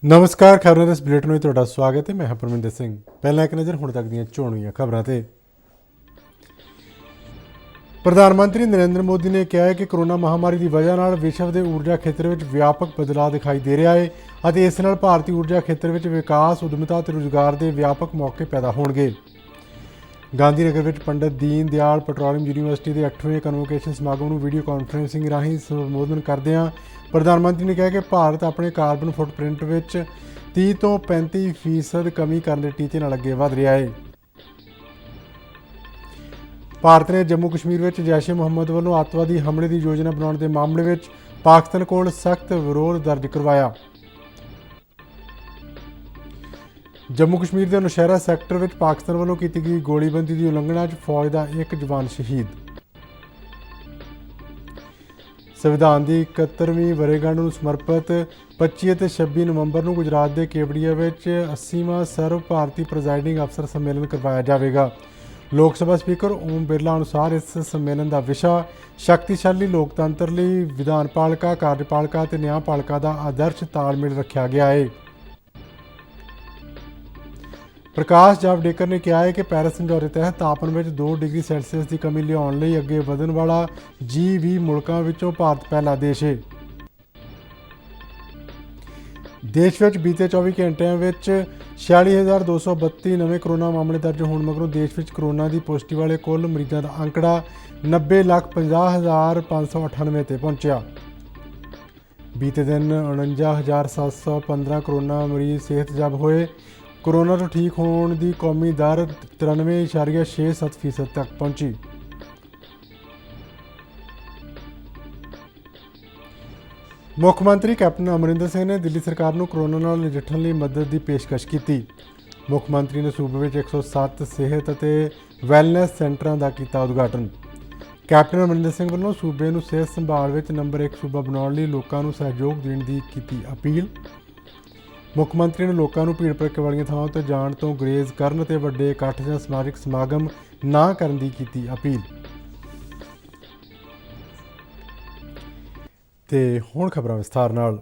नमस्कार खबरों के इस बुलेटिन में तुहाडा स्वागत है। मैं परमिंदर सिंह। पहला एक नज़र हुण तक दीयां चोणवीआं खबरां ते। प्रधानमंत्री नरेंद्र मोदी ने कहा है कि कोरोना महामारी की वजह नाल विश्व के ऊर्जा खेत्र में व्यापक बदलाव दिखाई दे रहा है और इस नाल भारतीय ऊर्जा खेत्र में विकास उद्यमिता और रोजगार के व्यापक मौके पैदा होणगे। गांधीनगर में पंडित दीन दयाल पैट्रोलीयम यूनीवर्सिटी के 8वें कन्वोकेशन समागम को वीडियो कॉन्फ्रेंसिंग राही संबोधन करदਿਆਂ प्रधानमंत्री ने कहा कि भारत अपने कार्बन फुटप्रिंट में 30 ਤੋਂ 35% कमी करने के टीचे नाल अगे वध रहा है। भारत ने जम्मू कश्मीर में जैश ए मुहम्मद वालों अतवादी हमले की योजना बनाने के मामले में पाकिस्तान को सख्त विरोध दर्ज करवाया। जम्मू कश्मीर के नौशहरा सैक्टर में पाकिस्तान वालों की गई गोलीबंदी की उलंघना फौज का एक जवान शहीद। संविधान की 71वीं वर्षगांठ को समर्पित 25 और 26 नवंबर को गुजरात के केवड़िया में 80वां सर्व भारतीय प्रिजाइडिंग अफसर सम्मेलन करवाया जाएगा। लोक सभा स्पीकर ओम बिरला अनुसार इस सम्मेलन का विषय शक्तिशाली लोकतंत्र लिए विधानपालिका कार्यपालिका और न्यायपालिका का आदर्श तालमेल रखा गया है। प्रकाश जावड़ेकर ने कहा है कि पेरिस समझौते तहत तापमान में 2 डिग्री सेल्सियस की कमी लियाउण लई अगे वधण वाला G20 मुल्कां विचों भारत पहला देश है। देश में बीते 24 घंटिया में 46,232 नवे कोरोना मामले दर्ज होने मगरों देश में कोरोना की पुष्टि वाले कुल मरीजों का आंकड़ा 90,50,598 ते पहुंचा। बीते दिन 49,715 कोरोना मरीज सेहतयाब होए। कोरोना तो ठीक होने की कौमी दर 93.67% तक पहुंची। मुख्यमंत्री कैप्टन अमरिंदर सिंह ने दिल्ली सरकार को कोरोना नाल नजिठण लई मदद की पेशकश की। मुख्यमंत्री ने सूबे में 107 सेहत और वैलनैस सेंटरों का किया उद्घाटन। कैप्टन अमरिंदर सिंह वालों सूबे को सेहत संभाल में नंबर 1 सूबा बनाने लई लोगों को सहयोग देने की की अपील। मुख्यमंत्री ने लोगों को भीड़ भड़के वाली थावां तो जाण तो गुरेज करन ते वड्डे इकट्ठ जां समाजिक समागम ना करने की की अपील। ते हुण खबरां विस्तार नाल।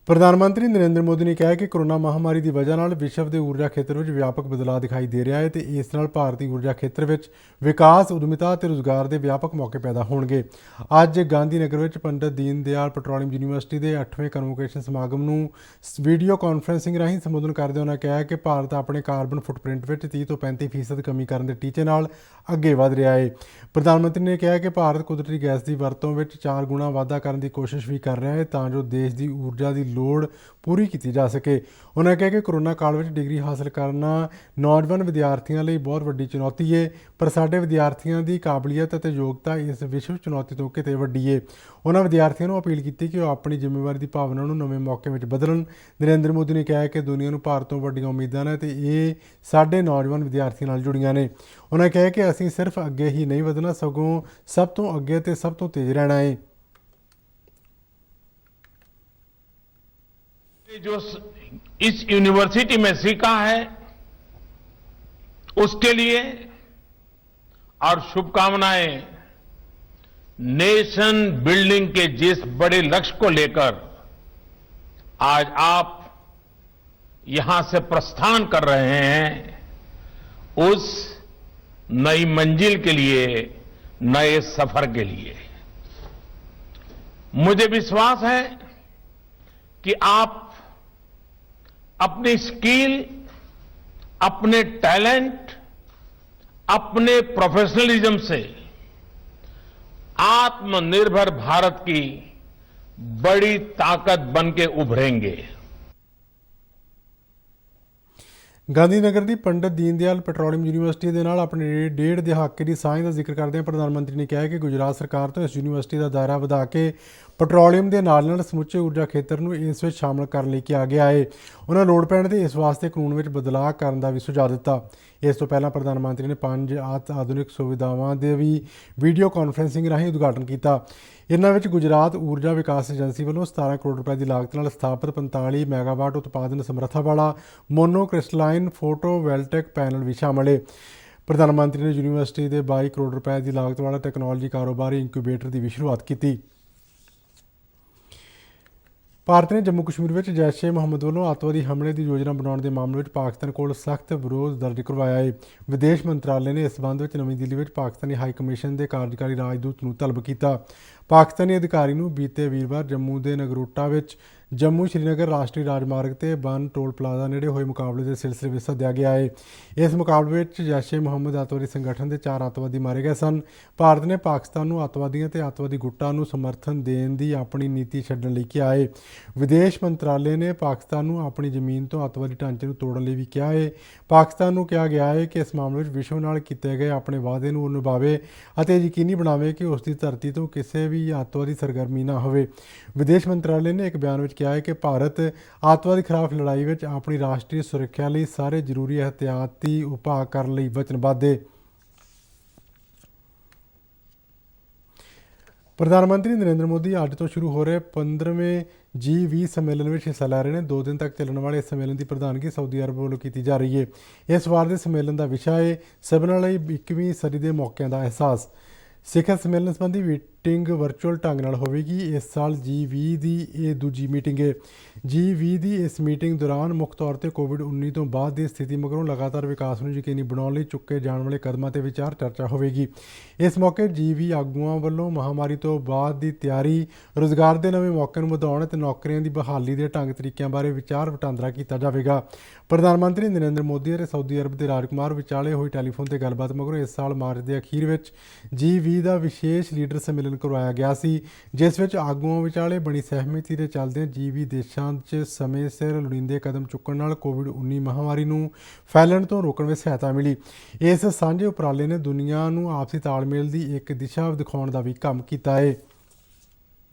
प्रधानमंत्री नरेंद्र मोदी ने कहा है कि कोरोना महामारी की वजह नाल विश्व के ऊर्जा खेत्र में व्यापक बदलाव दिखाई दे रहा है तो इस नाल भारतीय ऊर्जा खेत्र में विकास उद्यमिता और रोजगार के व्यापक मौके पैदा होणगे। अज गांधीनगर में पंडित दीन दयाल पैट्रोलीयम यूनीवर्सिटी के 8वें कन्वोकेशन समागम को वीडियो कॉन्फ्रेंसिंग राही संबोधन करदे उन्होंने कहा कि भारत अपने कार्बन फुटप्रिंट में 30 ਤੋਂ 35% कमी करने के टीचे नाल अगे वध रहा है। प्रधानमंत्री ने कहा कि भारत कुदरती गैस की वरतों में 4 गुणा वाधा करने की कोशिश भी कर रहा है तां जो देश की ऊर्जा की लोड़ पूरी की जा सके। उन्होंने कहा कि कोरोना काल में डिग्री हासिल करना नौजवान विद्यार्थियों लिए बहुत वड्डी चुनौती है पर साडे विद्यार्थियों की काबलियत और योग्यता इस विश्व चुनौती तो किते वड्डी है। उन्होंने विद्यार्थियों को अपील की कि वह अपनी जिम्मेवारी की भावना को नवे मौके में बदलन। नरेंद्र मोदी ने कहा कि दुनिया को भारत तो वड्डियां उम्मीदां ने तो ये साडे नौजवान विद्यार्थियों नाल जुड़ियां ने। उन्होंने कहा कि असीं सिर्फ अगे ही नहीं वधना सगों सब तो अगे तो सब तो तेज रहना है। जो इस यूनिवर्सिटी में सीखा है उसके लिए और शुभकामनाएं। नेशन बिल्डिंग के जिस बड़े लक्ष्य को लेकर आज आप यहां से प्रस्थान कर रहे हैं उस नई मंजिल के लिए नए सफर के लिए मुझे विश्वास है कि आप अपनी स्किल, अपने टैलेंट, अपने प्रोफेशनलिज्म से आत्मनिर्भर भारत की बड़ी ताकत बन के उभरेंगे। गांधीनगर की पंडित दीन दयाल पैट्रोलीयम यूनीवर्सिटी के नाल अपने 1.5 दहाके की सांझ का जिक्र करते प्रधानमंत्री ने कहा कि गुजरात सरकार तो इस यूनीवर्सिटी का दायरा वधा के ਪੈਟਰੋਲੀਅਮ ਦੇ ਨਾਲ ਸਮੁੱਚੇ ਊਰਜਾ ਖੇਤਰ ਨੂੰ ਇਸ ਵਿੱਚ ਸ਼ਾਮਲ ਕਰਨ ਲਈ ਕਿਹਾ ਗਿਆ ਹੈ। ਉਹਨਾਂ ਲੋੜ ਪੈਣ ਤੇ ਇਸ ਵਾਸਤੇ ਕਾਨੂੰਨ ਵਿੱਚ ਬਦਲਾਅ ਕਰਨ ਦਾ ਵੀ ਸੁਝਾਅ ਦਿੱਤਾ। ਇਸ ਤੋਂ ਪਹਿਲਾਂ ਪ੍ਰਧਾਨ ਮੰਤਰੀ ਨੇ 5 ਆਧੁਨਿਕ ਸੁਵਿਧਾਵਾਂ ਦੇ ਵੀ ਵੀਡੀਓ ਕਾਨਫਰੰਸਿੰਗ ਰਾਹੀਂ ਉਦਘਾਟਨ ਕੀਤਾ। ਇਹਨਾਂ ਵਿੱਚ ਗੁਜਰਾਤ ਊਰਜਾ ਵਿਕਾਸ ਏਜੰਸੀ ਵੱਲੋਂ 17 ਕਰੋੜ ਰੁਪਏ ਦੀ ਲਾਗਤ ਨਾਲ ਸਥਾਪਿਤ 45 ਮੈਗਾਵਾਟ ਉਤਪਾਦਨ ਸਮਰੱਥਾ ਵਾਲਾ ਮੋਨੋ ਕ੍ਰਿਸਟਲਾਈਨ ਫੋਟੋ ਵੋਲਟੇਕ ਪੈਨਲ ਵੀ ਸ਼ਾਮਲ ਹੈ। ਪ੍ਰਧਾਨ ਮੰਤਰੀ ਨੇ ਯੂਨੀਵਰਸਿਟੀ ਦੇ 22 ਕਰੋੜ ਰੁਪਏ ਦੀ ਲਾਗਤ ਵਾਲਾ ਟੈਕਨੋਲੋਜੀ ਕਾਰੋਬਾਰੀ ਇਨਕੂਬੇਟਰ ਦੀ ਵੀ ਸ਼ੁਰੂਆਤ ਕੀਤੀ। ਭਾਰਤ ਨੇ ਜੰਮੂ ਕਸ਼ਮੀਰ ਵਿੱਚ ਜੈਸ਼-ਏ ਮੁਹੰਮਦ ਵੱਲੋਂ ਅੱਤਵਾਦੀ ਹਮਲੇ ਦੀ ਯੋਜਨਾ ਬਣਾਉਣ ਦੇ ਮਾਮਲੇ ਵਿੱਚ ਪਾਕਿਸਤਾਨ ਕੋਲ ਸਖਤ ਵਿਰੋਧ ਦਰਜ ਕਰਵਾਇਆ ਹੈ। ਵਿਦੇਸ਼ ਮੰਤਰਾਲੇ ਨੇ ਇਸ ਸੰਬੰਧ ਵਿੱਚ ਨਵੀਂ ਦਿੱਲੀ ਵਿੱਚ ਪਾਕਿਸਤਾਨੀ ਹਾਈ ਕਮਿਸ਼ਨ ਦੇ ਕਾਰਜਕਾਰੀ ਰਾਜਦੂਤ ਨੂੰ ਤਲਬ ਕੀਤਾ। ਪਾਕਿਸਤਾਨੀ ਅਧਿਕਾਰੀ ਨੂੰ ਬੀਤੇ ਵੀਰਵਾਰ ਜੰਮੂ ਦੇ ਨਗਰੋਟਾ ਵਿੱਚ ਜੰਮੂ ਸ਼੍ਰੀਨਗਰ ਰਾਸ਼ਟਰੀ ਰਾਜਮਾਰਗ ਤੇ ਬਨ ਟੋਲ ਪਲਾਜ਼ਾ ਨੇੜੇ ਹੋਏ ਮੁਕਾਬਲੇ ਦੇ ਸਿਲਸਿਲੇ ਵਿੱਚ ਸੱਦਿਆ ਗਿਆ ਹੈ। ਇਸ ਮੁਕਾਬਲੇ ਵਿੱਚ ਜੈਸ਼-ਏ ਮੁਹੰਮਦ ਅੱਤਵਾਦੀ ਸੰਗਠਨ ਦੇ 4 ਅੱਤਵਾਦੀ ਮਾਰੇ ਗਏ ਸਨ। ਭਾਰਤ ਨੇ ਪਾਕਿਸਤਾਨ ਨੂੰ ਅੱਤਵਾਦੀਆਂ ਤੇ ਅੱਤਵਾਦੀ ਗੁੱਟਾਂ ਨੂੰ ਸਮਰਥਨ ਦੇਣ ਦੀ ਆਪਣੀ ਨੀਤੀ ਛੱਡਣ ਲਈ ਕਿਹਾ ਹੈ। ਵਿਦੇਸ਼ ਮੰਤਰਾਲੇ ਨੇ ਪਾਕਿਸਤਾਨ ਨੂੰ ਆਪਣੀ ਜ਼ਮੀਨ ਤੋਂ ਅੱਤਵਾਦੀ ਢਾਂਚੇ ਨੂੰ ਤੋੜਨ ਲਈ ਵੀ ਕਿਹਾ ਹੈ। ਪਾਕਿਸਤਾਨ ਨੂੰ ਕਿਹਾ ਗਿਆ ਹੈ ਕਿ ਇਸ ਮਾਮਲੇ ਵਿੱਚ ਵਿਸ਼ਵ ਨਾਲ ਕੀਤੇ ਗਏ ਆਪਣੇ ਵਾਅਦੇ ਨੂੰ ਉਹ ਨਿਭਾਵੇ ਅਤੇ ਯਕੀਨੀ ਬਣਾਵੇ ਕਿ ਉਸ ਦੀ ਧਰਤੀ ਤੋਂ ਕਿਸੇ ਵੀ ਅੱਤਵਾਦੀ ਸਰਗਰਮੀ ਨਾ ਹੋਵੇ। ਵਿਦੇਸ਼ ਮੰਤਰਾਲੇ ਨੇ ਇੱਕ ਬਿਆਨ ਵਿੱਚ ਕਿਹਾ ਹੈ ਕਿ ਭਾਰਤ ਅੱਤਵਾਦ ਖਿਲਾਫ ਲੜਾਈ ਵਿੱਚ ਆਪਣੀ ਰਾਸ਼ਟਰੀ ਸੁਰੱਖਿਆ ਲਈ ਸਾਰੇ ਜ਼ਰੂਰੀ ਇਹਤਿਆਤੀ ਉਪਾਅ ਕਰਨ ਲਈ ਵਚਨਬੱਧ ਹੈ। ਪ੍ਰਧਾਨ ਮੰਤਰੀ ਨਰਿੰਦਰ ਮੋਦੀ ਅੱਜ ਤੋਂ ਸ਼ੁਰੂ ਹੋ ਰਹੇ 15ਵੇਂ G20 ਸੰਮੇਲਨ ਵਿੱਚ ਹਿੱਸਾ ਲੈ ਰਹੇ ਨੇ। 2 ਦਿਨ ਤੱਕ ਚੱਲਣ ਵਾਲੇ ਇਸ ਸੰਮੇਲਨ ਦੀ ਪ੍ਰਧਾਨਗੀ ਸਾਊਦੀ ਅਰਬ ਵੱਲੋਂ ਕੀਤੀ ਜਾ ਰਹੀ ਹੈ। ਇਸ ਵਾਰ ਦੇ ਸੰਮੇਲਨ ਦਾ ਵਿਸ਼ਾ ਹੈ ਸਭਨਾਂ ਲਈ 21ਵੀਂ ਸਦੀ ਦੇ ਮੌਕਿਆਂ ਦਾ ਅਹਿਸਾਸ। ਸਿਖਰ ਸੰਮੇਲਨ ਸੰਬੰਧੀ ਮੀਟਿੰਗ ਵਰਚੁਅਲ ਢੰਗ ਨਾਲ ਹੋਵੇਗੀ। ਇਸ ਸਾਲ G20 ਦੀ ਇਹ ਦੂਜੀ ਮੀਟਿੰਗ ਹੈ। G20 ਦੀ ਇਸ ਮੀਟਿੰਗ ਦੌਰਾਨ ਮੁੱਖ ਤੌਰ ਤੇ ਕੋਵਿਡ-19 ਤੋਂ ਬਾਅਦ ਦੀ ਸਥਿਤੀ ਮਗਰੋਂ ਲਗਾਤਾਰ ਵਿਕਾਸ ਨੂੰ ਯਕੀਨੀ ਬਣਾਉਣ ਲਈ ਚੁੱਕੇ ਜਾਣ ਵਾਲੇ ਕਦਮਾਂ ਤੇ ਵਿਚਾਰ ਚਰਚਾ ਹੋਵੇਗੀ। ਇਸ ਮੌਕੇ G20 ਆਗੂਆਂ ਵੱਲੋਂ ਮਹਾਮਾਰੀ ਤੋਂ ਬਾਅਦ ਦੀ ਤਿਆਰੀ, ਰੁਜ਼ਗਾਰ ਦੇ ਨਵੇਂ ਮੌਕਿਆਂ ਨੂੰ ਵਧਾਉਣ ਅਤੇ ਨੌਕਰੀਆਂ ਦੀ ਬਹਾਲੀ ਦੇ ਢੰਗ ਤਰੀਕਿਆਂ ਬਾਰੇ ਵਿਚਾਰ ਵਟਾਂਦਰਾ ਕੀਤਾ ਜਾਵੇਗਾ। ਪ੍ਰਧਾਨ ਮੰਤਰੀ ਨਰਿੰਦਰ ਮੋਦੀ ਅਤੇ ਸਾਊਦੀ ਅਰਬ ਦੇ ਰਾਜਕੁਮਾਰ ਵਿਚਾਲੇ ਹੋਈ ਟੈਲੀਫੋਨ ਤੇ ਗੱਲਬਾਤ ਮਗਰੋਂ ਇਸ ਸਾਲ ਮਾਰਚ ਦੇ ਅਖੀਰ ਵਿੱਚ G20 ਦਾ ਵਿਸ਼ੇਸ਼ ਲੀਡਰ ਸੰਮੇਲਨ ਕਰਵਾਇਆ ਗਿਆ ਸੀ, ਜਿਸ ਵਿੱਚ ਆਗੂਆਂ ਵਿਚਾਲੇ ਬਣੀ ਸਹਿਮਤੀ ਦੇ ਚੱਲਦਿਆਂ G20 ਦੇਸ਼ਾਂ 'ਚ ਸਮੇਂ ਸਿਰ ਲੋੜੀਂਦੇ ਕਦਮ ਚੁੱਕਣ ਨਾਲ ਕੋਵਿਡ-19 ਮਹਾਮਾਰੀ ਨੂੰ ਫੈਲਣ ਤੋਂ ਰੋਕਣ ਵਿੱਚ ਸਹਾਇਤਾ ਮਿਲੀ। ਇਸ ਸਾਂਝੇ ਉਪਰਾਲੇ ਨੇ ਦੁਨੀਆ ਨੂੰ ਆਪਸੀ ਤਾਲਮੇਲ ਦੀ ਇੱਕ ਦਿਸ਼ਾ ਦਿਖਾਉਣ ਦਾ ਵੀ ਕੰਮ ਕੀਤਾ ਹੈ।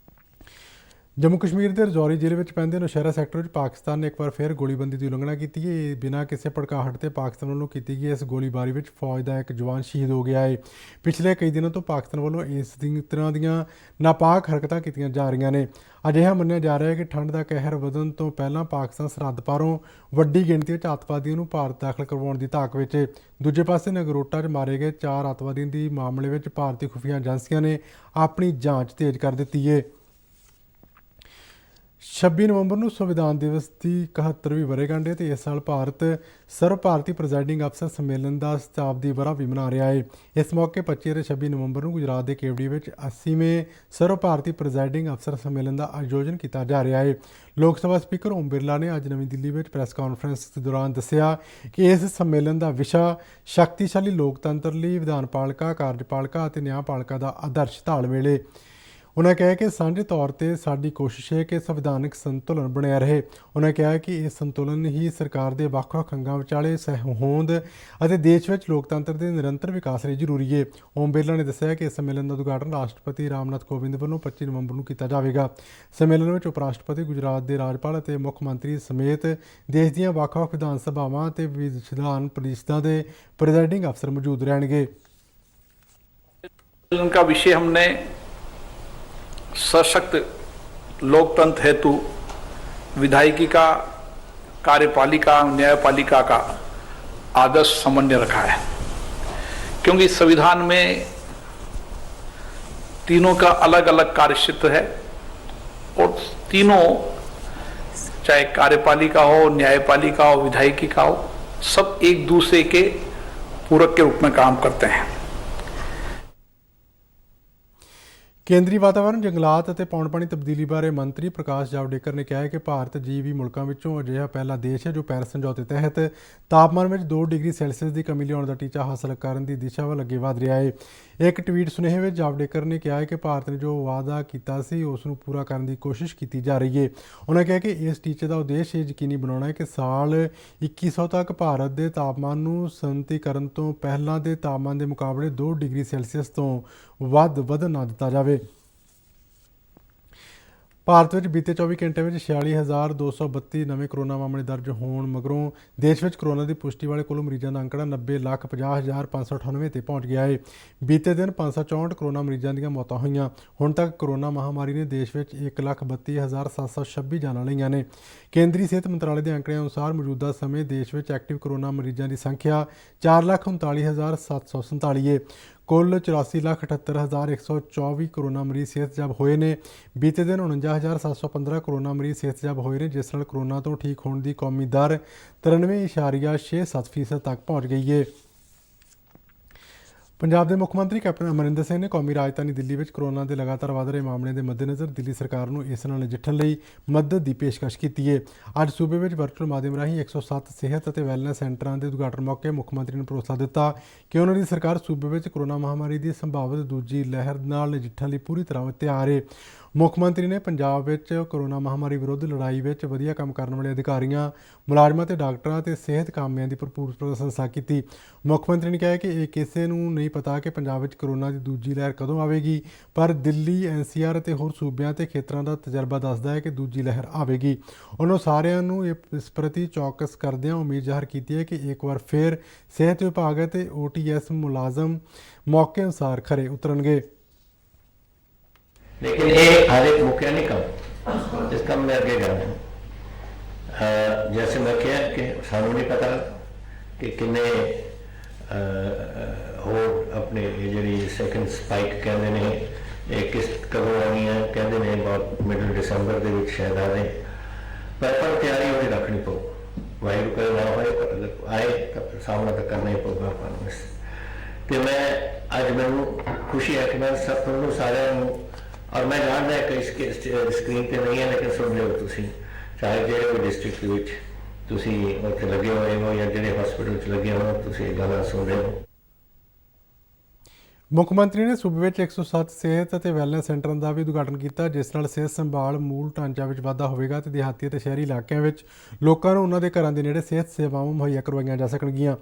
ਜੰਮੂ ਕਸ਼ਮੀਰ ਦੇ ਰਜੌਰੀ ਜ਼ਿਲ੍ਹੇ ਵਿੱਚ ਪੈਂਦੇ ਨੌਸ਼ਹਿਰਾ ਸੈਕਟਰ ਵਿੱਚ ਪਾਕਿਸਤਾਨ ਨੇ ਇੱਕ ਵਾਰ ਫਿਰ ਗੋਲੀਬੰਦੀ ਦੀ ਉਲੰਘਣਾ ਕੀਤੀ ਹੈ। ਬਿਨਾਂ ਕਿਸੇ ਭੜਕਾਹਟ ਤੇ ਪਾਕਿਸਤਾਨ ਵੱਲੋਂ ਕੀਤੀ ਗਈ ਇਸ ਗੋਲੀਬਾਰੀ ਵਿੱਚ ਫੌਜ ਦਾ ਇੱਕ ਜਵਾਨ ਸ਼ਹੀਦ ਹੋ ਗਿਆ ਹੈ। ਪਿਛਲੇ ਕਈ ਦਿਨਾਂ ਤੋਂ ਪਾਕਿਸਤਾਨ ਵੱਲੋਂ ਇਸ ਤਰ੍ਹਾਂ ਦੀਆਂ ਨਾਪਾਕ ਹਰਕਤਾਂ ਕੀਤੀਆਂ ਜਾ ਰਹੀਆਂ ਨੇ। ਅਜਿਹਾ ਮੰਨਿਆ ਜਾ ਰਿਹਾ ਹੈ ਕਿ ਠੰਡ ਦਾ ਕਹਿਰ ਵਧਣ ਤੋਂ ਪਹਿਲਾਂ ਪਾਕਿਸਤਾਨ ਸਰਹੱਦ ਪਾਰੋਂ ਵੱਡੀ ਗਿਣਤੀ ਵਿੱਚ ਅੱਤਵਾਦੀਆਂ ਨੂੰ ਭਾਰਤ ਦਾਖਲ ਕਰਵਾਉਣ ਦੀ ਤਾਕ ਵਿੱਚ ਹੈ। ਦੂਜੇ ਪਾਸੇ ਨਗਰੋਟਾ 'ਚ ਮਾਰੇ ਗਏ 4 ਅੱਤਵਾਦੀਆਂ ਦੀ ਮਾਮਲੇ ਵਿੱਚ ਭਾਰਤੀ ਖੁਫੀਆ ਏਜੰਸੀਆਂ ਨੇ ਆਪਣੀ ਜਾਂਚ ਤੇਜ਼ ਕਰ ਦਿੱਤੀ ਹੈ। 26 ਨਵੰਬਰ ਨੂੰ ਸੰਵਿਧਾਨ ਦਿਵਸ ਦੀ 71ਵੀਂ ਵਰ੍ਹੇਗੰਢ ਹੈ ਤੇ ਇਸ ਸਾਲ ਭਾਰਤ ਸਰਵ ਭਾਰਤੀ ਪ੍ਰੈਜ਼ਾਈਡਿੰਗ ਅਫਸਰ ਸੰਮੇਲਨ ਦਾ ਸ਼ਤਾਬਦੀ ਵਰ੍ਹਾ ਵੀ ਮਨਾ ਰਿਹਾ ਹੈ। ਇਸ ਮੌਕੇ 25 ਅਤੇ 26 ਨਵੰਬਰ ਨੂੰ ਗੁਜਰਾਤ ਦੇ ਕੇਵੜੀ ਵਿੱਚ 80ਵੇਂ ਸਰਵ ਭਾਰਤੀ ਪ੍ਰੈਜ਼ਾਈਡਿੰਗ ਅਫਸਰ ਸੰਮੇਲਨ ਦਾ ਆਯੋਜਨ ਕੀਤਾ ਜਾ ਰਿਹਾ ਹੈ। ਲੋਕ ਸਭਾ ਸਪੀਕਰ ਓਮ ਬਿਰਲਾ ਨੇ ਅੱਜ ਨਵੀਂ ਦਿੱਲੀ ਵਿੱਚ ਪ੍ਰੈਸ ਕਾਨਫਰੰਸ ਦੌਰਾਨ ਦੱਸਿਆ ਕਿ ਇਸ ਸੰਮੇਲਨ ਦਾ ਵਿਸ਼ਾ ਸ਼ਕਤੀਸ਼ਾਲੀ ਲੋਕਤੰਤਰ ਲਈ ਵਿਧਾਨਪਾਲਿਕਾ, ਕਾਰਜਪਾਲਿਕਾ ਅਤੇ ਨਿਆਂਪਾਲਿਕਾ ਦਾ ਆਦਰਸ਼ ਤਾਲਮੇਲ ਹੈ। ਉਨ੍ਹਾਂ ਕਿਹਾ ਕਿ ਸਾਂਝੇ ਤੌਰ ਤੇ ਸਾਡੀ ਕੋਸ਼ਿਸ਼ ਹੈ ਕਿ ਸੰਵਿਧਾਨਕ ਸੰਤੁਲਨ ਬਣਿਆ ਰਹੇ। ਉਨ੍ਹਾਂ ਕਿਹਾ ਕਿ ਇਹ ਸੰਤੁਲਨ ਹੀ ਸਰਕਾਰ ਦੇ ਵੱਖ-ਵੱਖ ਅੰਗਾਂ ਵਿਚਾਲੇ ਸਹਿਹੋਂਦ ਅਤੇ ਦੇਸ਼ ਵਿੱਚ ਲੋਕਤੰਤਰ ਦੇ ਨਿਰੰਤਰ ਵਿਕਾਸ ਲਈ ਜ਼ਰੂਰੀ ਹੈ। ਓਮ ਬਿਰਲਾ ਨੇ ਦੱਸਿਆ ਕਿ ਇਸ ਸੰਮੇਲਨ ਦਾ ਉਦਘਾਟਨ ਰਾਸ਼ਟਰਪਤੀ ਰਾਮਨਾਥ ਕੋਵਿੰਦ ਵੱਲੋਂ 25 ਨਵੰਬਰ ਨੂੰ ਕੀਤਾ ਜਾਵੇਗਾ। ਸੰਮੇਲਨ ਵਿੱਚ ਉਪ ਰਾਸ਼ਟਰਪਤੀ, ਗੁਜਰਾਤ ਦੇ ਰਾਜਪਾਲ ਅਤੇ ਮੁੱਖ ਮੰਤਰੀ ਸਮੇਤ ਦੇਸ਼ ਦੀਆਂ ਵੱਖ-ਵੱਖ ਵਿਧਾਨ ਸਭਾਵਾਂ ਅਤੇ ਵਿਧਾਨ ਪਰਿਸ਼ਦਾਂ ਦੇ ਪ੍ਰੈਜ਼ਾਈਡਿੰਗ ਅਫਸਰ ਮੌਜੂਦ ਰਹਿਣਗੇ। उनका विषय हमने सशक्त लोकतंत्र हेतु विधायिकी का, कार्यपालिका, न्यायपालिका का आदर्श समन्वय रखा है, क्योंकि संविधान में तीनों का अलग अलग कार्यक्षेत्र है और तीनों, चाहे कार्यपालिका हो, न्यायपालिका हो, विधायिकी का हो, सब एक दूसरे के पूरक के रूप में काम करते हैं। ਕੇਂਦਰੀ ਵਾਤਾਵਰਣ, ਜੰਗਲਾਤ ਅਤੇ ਪੌਣ ਪਾਣੀ ਤਬਦੀਲੀ ਬਾਰੇ ਮੰਤਰੀ ਪ੍ਰਕਾਸ਼ ਜਾਵੜੇਕਰ ਨੇ ਕਿਹਾ ਹੈ ਕਿ ਭਾਰਤ G20 ਮੁਲਕਾਂ ਵਿੱਚੋਂ ਅਜਿਹਾ ਪਹਿਲਾ ਦੇਸ਼ ਹੈ ਜੋ ਪੈਰਿਸ ਸਮਝੌਤੇ ਤਹਿਤ ਤਾਪਮਾਨ ਵਿੱਚ 2 ਡਿਗਰੀ ਸੈਲਸੀਅਸ ਦੀ ਕਮੀ ਲਿਆਉਣ ਦਾ ਟੀਚਾ ਹਾਸਲ ਕਰਨ ਦੀ ਦਿਸ਼ਾ ਵੱਲ ਅੱਗੇ ਵਧ ਰਿਹਾ ਹੈ। ਇੱਕ ਟਵੀਟ ਸੁਨੇਹੇ ਵਿੱਚ ਜਾਵੜੇਕਰ ਨੇ ਕਿਹਾ ਹੈ ਕਿ ਭਾਰਤ ਨੇ ਜੋ ਵਾਅਦਾ ਕੀਤਾ ਸੀ ਉਸ ਨੂੰ ਪੂਰਾ ਕਰਨ ਦੀ ਕੋਸ਼ਿਸ਼ ਕੀਤੀ ਜਾ ਰਹੀ ਹੈ। ਉਨ੍ਹਾਂ ਕਿਹਾ ਕਿ ਇਸ ਟੀਚੇ ਦਾ ਉਦੇਸ਼ ਇਹ ਯਕੀਨੀ ਬਣਾਉਣਾ ਹੈ ਕਿ ਸਾਲ 2100 ਤੱਕ ਭਾਰਤ ਦੇ ਤਾਪਮਾਨ ਨੂੰ ਸੰਤਰੀਕਰਨ ਤੋਂ ਪਹਿਲਾਂ ਦੇ ਤਾਪਮਾਨ ਦੇ ਮੁਕਾਬਲੇ 2 ਡਿਗਰੀ ਸੈਲਸੀਅਸ ਤੋਂ ਵੱਧ ਵਧਣ ਨਾ ਦਿੱਤਾ ਜਾਵੇ। ਭਾਰਤ ਵਿੱਚ ਬੀਤੇ 24 ਘੰਟੇ ਵਿੱਚ 46,232 ਨਵੇਂ ਕਰੋਨਾ ਮਾਮਲੇ ਦਰਜ ਹੋਣ ਮਗਰੋਂ ਦੇਸ਼ ਵਿੱਚ ਕਰੋਨਾ ਦੀ ਪੁਸ਼ਟੀ ਵਾਲੇ ਕੁੱਲ ਮਰੀਜ਼ਾਂ ਦਾ ਅੰਕੜਾ 90,50,598 ਤੇ ਪਹੁੰਚ ਗਿਆ ਹੈ। ਬੀਤੇ ਦਿਨ 564 ਕਰੋਨਾ ਮਰੀਜ਼ਾਂ ਦੀਆਂ ਮੌਤਾਂ ਹੋਈਆਂ। ਹੁਣ ਤੱਕ ਕਰੋਨਾ ਮਹਾਮਾਰੀ ਨੇ ਦੇਸ਼ ਵਿੱਚ 1,32,726 ਜਾਨਾਂ ਲਈਆਂ ਨੇ। ਕੇਂਦਰੀ ਸਿਹਤ ਮੰਤਰਾਲੇ ਦੇ ਅੰਕੜਿਆਂ ਅਨੁਸਾਰ ਮੌਜੂਦਾ ਸਮੇਂ ਦੇਸ਼ ਵਿੱਚ ਐਕਟਿਵ ਕਰੋਨਾ ਮਰੀਜ਼ਾਂ ਦੀ ਸੰਖਿਆ 4,39,747 ਹੈ। ਕੁੱਲ 84,78,124 ਕੋਰੋਨਾ ਮਰੀਜ਼ ਸਿਹਤਯਾਬ ਹੋਏ ਨੇ। ਬੀਤੇ ਦਿਨ 49,715 ਕੋਰੋਨਾ ਮਰੀਜ਼ ਸਿਹਤਯਾਬ ਹੋਏ ਨੇ, ਜਿਸ ਨਾਲ ਕੋਰੋਨਾ ਤੋਂ ਠੀਕ ਹੋਣ ਦੀ ਕੌਮੀ ਦਰ 93.67% ਤੱਕ ਪਹੁੰਚ ਗਈ ਹੈ। ਪੰਜਾਬ ਦੇ ਮੁੱਖ ਮੰਤਰੀ ਕੈਪਟਨ ਅਮਰਿੰਦਰ ਸਿੰਘ ਨੇ ਕੌਮੀ ਰਾਜਧਾਨੀ ਦਿੱਲੀ ਵਿੱਚ ਕੋਰੋਨਾ ਦੇ ਲਗਾਤਾਰ ਵਧ ਰਹੇ ਮਾਮਲਿਆਂ ਦੇ ਮੱਦੇਨਜ਼ਰ ਦਿੱਲੀ ਸਰਕਾਰ ਨੂੰ ਇਸ ਨਾਲ ਨਜਿੱਠਣ ਲਈ ਮਦਦ ਦੀ ਪੇਸ਼ਕਸ਼ ਕੀਤੀ ਹੈ। ਅੱਜ ਸੂਬੇ ਵਿੱਚ ਵਰਚੁਅਲ ਮਾਧਿਅਮ ਰਾਹੀਂ 107 ਸਿਹਤ ਅਤੇ ਵੈਲਨੈਸ ਸੈਂਟਰਾਂ ਦੇ ਉਦਘਾਟਨ ਮੌਕੇ ਮੁੱਖ ਮੰਤਰੀ ਨੇ ਭਰੋਸਾ ਦਿੱਤਾ ਕਿ ਉਹਨਾਂ ਦੀ ਸਰਕਾਰ ਸੂਬੇ ਵਿੱਚ ਕੋਰੋਨਾ ਮਹਾਮਾਰੀ ਦੀ ਸੰਭਾਵਿਤ ਦੂਜੀ ਲਹਿਰ ਨਾਲ ਨਜਿੱਠਣ ਲਈ ਪੂਰੀ ਤਰ੍ਹਾਂ ਤਿਆਰ ਹੈ। ਮੁੱਖ ਮੰਤਰੀ ਨੇ ਪੰਜਾਬ ਵਿੱਚ ਕੋਰੋਨਾ ਮਹਾਮਾਰੀ ਵਿਰੁੱਧ ਲੜਾਈ ਵਿੱਚ ਵਧੀਆ ਕੰਮ ਕਰਨ ਵਾਲੇ ਅਧਿਕਾਰੀਆਂ, ਮੁਲਾਜ਼ਮਾਂ ਤੇ ਡਾਕਟਰਾਂ ਤੇ ਸਿਹਤ ਕਾਮਿਆਂ ਦੀ ਭਰਪੂਰ ਪ੍ਰਸ਼ੰਸਾ ਕੀਤੀ। ਮੁੱਖ ਮੰਤਰੀ ਨੇ ਕਿਹਾ ਕਿ ਇਹ ਕਿਸੇ ਨੂੰ ਨਹੀਂ ਪਤਾ ਕਿ ਪੰਜਾਬ ਵਿੱਚ ਕੋਰੋਨਾ ਦੀ ਦੂਜੀ ਲਹਿਰ ਕਦੋਂ ਆਵੇਗੀ, ਪਰ ਦਿੱਲੀ, NCR ਅਤੇ ਹੋਰ ਸੂਬਿਆਂ ਤੇ ਖੇਤਰਾਂ ਦਾ ਤਜਰਬਾ ਦੱਸਦਾ ਹੈ ਕਿ ਦੂਜੀ ਲਹਿਰ ਆਵੇਗੀ। ਉਹਨਾਂ ਸਾਰਿਆਂ ਨੂੰ ਇਸ ਪ੍ਰਤੀ ਚੌਕਸ ਕਰਦਿਆਂ ਉਮੀਦ ਜ਼ਾਹਰ ਕੀਤੀ ਹੈ ਕਿ ਇੱਕ ਵਾਰ ਫਿਰ ਸਿਹਤ ਵਿਭਾਗ ਅਤੇ OTS ਮੁਲਾਜ਼ਮ ਮੌਕੇ ਅਨੁਸਾਰ ਖਰੇ ਉਤਰਨਗੇ। लेकिन ये हर एक मौके नहीं कम इसका मैं अगे जाना जैसे मैं कहा कि सानू नहीं पता कि किन्ने होर अपने जी सैकेंड स्पाइक कहते हैं ये किस कदों आनी है, कहते हैं बहुत मिडल दिसंबर के शायद आ जाए, पर तैयारी होनी रखनी पो, वाहिगुरू करे ना होए आए तो सामना तो करना ही पऊगा अपन। तो मैं अज मैनू खुशी है कि मैं सब सारे और मैं जानता कि इसके स्क्रीन पर नहीं है, लेकिन सुन लो तुम चाहे जो भी डिस्ट्रिक्ट उत्थे लगे हुए हो या जो हॉस्पिटल लगे हो, तुम गल्लां सुन रहे हो। ਮੁੱਖ ਮੰਤਰੀ ਨੇ ਸੂਬੇ ਵਿੱਚ 107 ਸਿਹਤ ਅਤੇ ਵੈਲਨੈਸ ਸੈਂਟਰਾਂ ਦਾ ਵੀ ਉਦਘਾਟਨ ਕੀਤਾ, ਜਿਸ ਨਾਲ ਸਿਹਤ ਸੰਭਾਲ ਮੂਲ ਢਾਂਚਾ ਵਿੱਚ ਵਾਧਾ ਹੋਵੇਗਾ ਤੇ ਦਿਹਾਤੀ ਅਤੇ ਸ਼ਹਿਰੀ ਇਲਾਕਿਆਂ ਵਿੱਚ ਲੋਕਾਂ ਨੂੰ ਉਹਨਾਂ ਦੇ ਘਰਾਂ ਦੇ ਨੇੜੇ ਸਿਹਤ ਸੇਵਾਵਾਂ ਮੁਹੱਈਆ ਕਰਵਾਈਆਂ ਜਾ ਸਕਣਗੀਆਂ।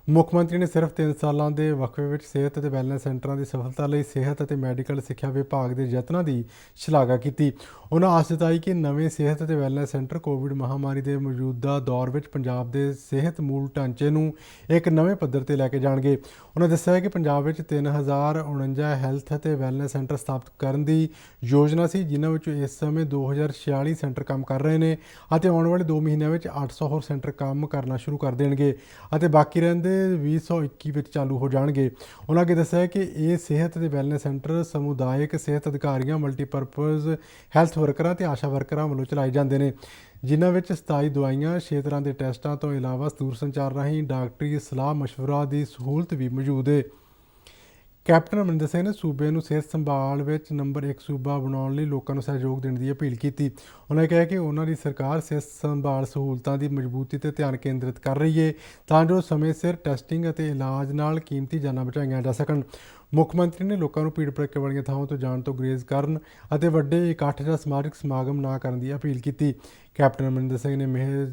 ਮੁੱਖ ਮੰਤਰੀ ਨੇ ਸਿਰਫ 3 ਸਾਲਾਂ ਦੇ ਵਕਫੇ ਵਿੱਚ ਸਿਹਤ ਅਤੇ ਵੈਲਨੈਸ ਸੈਂਟਰਾਂ ਦੀ ਸਫਲਤਾ ਲਈ ਸਿਹਤ ਅਤੇ ਮੈਡੀਕਲ ਸਿੱਖਿਆ ਵਿਭਾਗ ਦੇ ਯਤਨਾਂ ਦੀ ਸ਼ਲਾਘਾ ਕੀਤੀ। ਉਹਨਾਂ ਆਸ ਜਤਾਈ ਕਿ ਨਵੇਂ ਸਿਹਤ ਅਤੇ ਵੈਲਨੈਸ ਸੈਂਟਰ ਕੋਵਿਡ ਮਹਾਮਾਰੀ ਦੇ ਮੌਜੂਦਾ ਦੌਰ ਵਿੱਚ ਪੰਜਾਬ ਦੇ ਸਿਹਤ ਮੂਲ ਢਾਂਚੇ ਨੂੰ ਇੱਕ ਨਵੇਂ ਪੱਧਰ ਤੇ ਲੈ ਕੇ ਜਾਣਗੇ। ਉਹਨਾਂ ਦੱਸਿਆ ਕਿ ਪੰਜਾਬ ਵਿੱਚ 3049 ਹੈਲਥ ਅਤੇ ਵੈਲਨੈਸ ਸੈਂਟਰ ਸਥਾਪਿਤ ਕਰਨ ਦੀ ਯੋਜਨਾ ਸੀ, ਜਿਨ੍ਹਾਂ ਵਿੱਚੋਂ ਇਸ ਸਮੇਂ 2046 ਸੈਂਟਰ ਕੰਮ ਕਰ ਰਹੇ ਨੇ ਅਤੇ ਆਉਣ ਵਾਲੇ 2 ਮਹੀਨਿਆਂ ਵਿੱਚ 800 ਹੋਰ ਸੈਂਟਰ ਕੰਮ ਕਰਨਾ ਸ਼ੁਰੂ ਕਰ ਦੇਣਗੇ ਅਤੇ ਬਾਕੀ ਰਹਿੰਦੇ 2021 ਵਿੱਚ ਚਾਲੂ ਹੋ ਜਾਣਗੇ। ਉਹਨਾਂ ਅੱਗੇ ਦੱਸਿਆ ਕਿ ਇਹ ਸਿਹਤ ਅਤੇ ਵੈਲਨੈਸ ਸੈਂਟਰ ਸਮੁਦਾਇਕ ਸਿਹਤ ਅਧਿਕਾਰੀਆਂ, ਮਲਟੀਪਰਪਜ਼ ਹੈਲਥ ਵਰਕਰਾਂ ਅਤੇ ਆਸ਼ਾ ਵਰਕਰਾਂ ਵੱਲੋਂ ਚਲਾਏ ਜਾਂਦੇ ਨੇ, ਜਿਨ੍ਹਾਂ ਵਿੱਚ 27 ਦਵਾਈਆਂ, 6 ਤਰ੍ਹਾਂ ਦੇ ਟੈਸਟਾਂ ਤੋਂ ਇਲਾਵਾ ਦੂਰ ਸੰਚਾਰ ਰਾਹੀਂ ਡਾਕਟਰੀ ਸਲਾਹ ਮਸ਼ਵਰਾ ਦੀ ਸਹੂਲਤ ਵੀ ਮੌਜੂਦ ਹੈ। ਕੈਪਟਨ ਅਮਰਿੰਦਰ ਸਿੰਘ ਨੇ ਸੂਬੇ ਨੂੰ ਸਿਹਤ ਸੰਭਾਲ ਵਿੱਚ ਨੰਬਰ 1 ਸੂਬਾ ਬਣਾਉਣ ਲਈ ਲੋਕਾਂ ਨੂੰ ਸਹਿਯੋਗ ਦੇਣ ਦੀ ਅਪੀਲ ਕੀਤੀ। ਉਹਨਾਂ ਕਿਹਾ ਕਿ ਉਹਨਾਂ ਦੀ ਸਰਕਾਰ ਸਿਹਤ ਸੰਭਾਲ ਸਹੂਲਤਾਂ ਦੀ ਮਜ਼ਬੂਤੀ 'ਤੇ ਧਿਆਨ ਕੇਂਦਰਿਤ ਕਰ ਰਹੀ ਹੈ ਤਾਂ ਜੋ ਸਮੇਂ ਸਿਰ ਟੈਸਟਿੰਗ ਅਤੇ ਇਲਾਜ ਨਾਲ ਕੀਮਤੀ ਜਾਨਾਂ ਬਚਾਈਆਂ ਜਾ ਸਕਣ। ਮੁੱਖ ਮੰਤਰੀ ਨੇ ਲੋਕਾਂ ਨੂੰ ਭੀੜ ਭੜੱਕੇ ਵਾਲੀਆਂ ਥਾਵਾਂ ਤੋਂ ਜਾਣ ਤੋਂ ਗੁਰੇਜ਼ ਕਰਨ ਅਤੇ ਵੱਡੇ ਇਕੱਠ ਜਾਂ ਸਮਾਜਿਕ ਸਮਾਗਮ ਨਾ ਕਰਨ ਦੀ ਅਪੀਲ ਕੀਤੀ। ਕੈਪਟਨ ਅਮਰਿੰਦਰ ਸਿੰਘ ਨੇ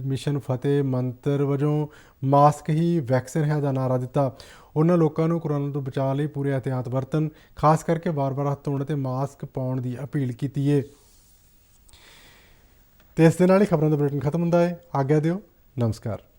ਮਿਸ਼ਨ ਫਤਿਹ ਮੰਤਰ ਵਜੋਂ ਮਾਸਕ ਹੀ ਵੈਕਸੀਨ ਹੈ ਦਾ ਨਾਅਰਾ ਦਿੱਤਾ। ਉਹਨਾਂ ਲੋਕਾਂ ਨੂੰ ਕੋਰੋਨਾ ਤੋਂ ਬਚਾਅ ਲਈ ਪੂਰੇ ਇਹਤਿਆਤ ਵਰਤਣ, ਖਾਸ ਕਰਕੇ ਵਾਰ-ਵਾਰ ਹੱਥ ਧੋਣ ਅਤੇ ਮਾਸਕ ਪਾਉਣ ਦੀ ਅਪੀਲ ਕੀਤੀ ਹੈ। ਤੇ ਇਸ ਦੇ ਨਾਲ ਹੀ ਖਬਰਾਂ ਦਾ ਬੁਲੇਟਿਨ ਖਤਮ ਹੁੰਦਾ ਹੈ। ਆਗਿਆ ਦਿਓ। ਨਮਸਕਾਰ।